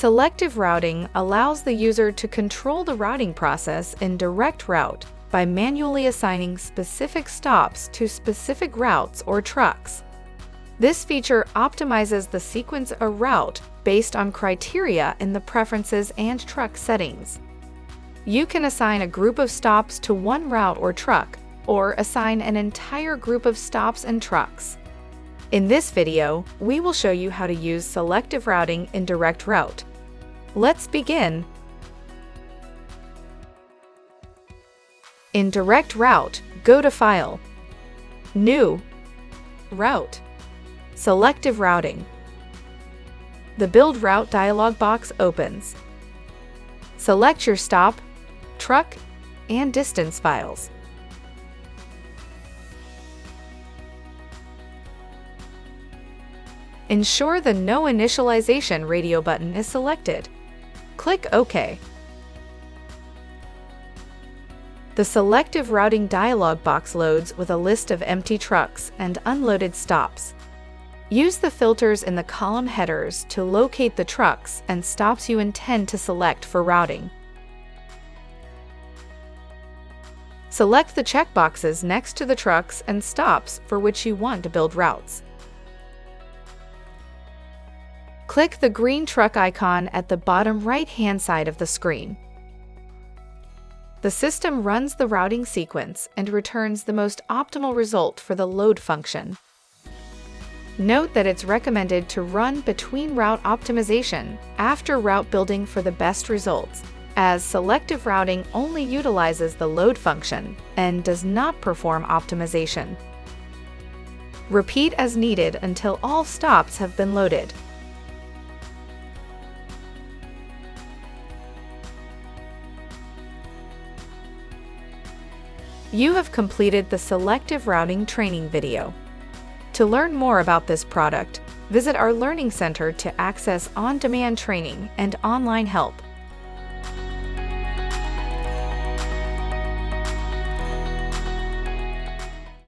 Selective routing allows the user to control the routing process in DirectRoute by manually assigning specific stops to specific routes or trucks. This feature optimizes the sequence of route based on criteria in the preferences and truck settings. You can assign a group of stops to one route or truck, or assign an entire group of stops and trucks. In this video, we will show you how to use selective routing in DirectRoute. Let's begin. In DirectRoute, go to File, New, Route, Selective Routing. The Build Route dialog box opens. Select your stop, truck, and distance files. Ensure the No Initialization radio button is selected. Click OK. The Selective Routing dialog box loads with a list of empty trucks and unloaded stops. Use the filters in the column headers to locate the trucks and stops you intend to select for routing. Select the checkboxes next to the trucks and stops for which you want to build routes. Click the green truck icon at the bottom right-hand side of the screen. The system runs the routing sequence and returns the most optimal result for the load function. Note that it's recommended to run between route optimization after route building for the best results, as selective routing only utilizes the load function and does not perform optimization. Repeat as needed until all stops have been loaded. You have completed the selective routing training video. To learn more about this product, visit our Learning Center to access on-demand training and online help.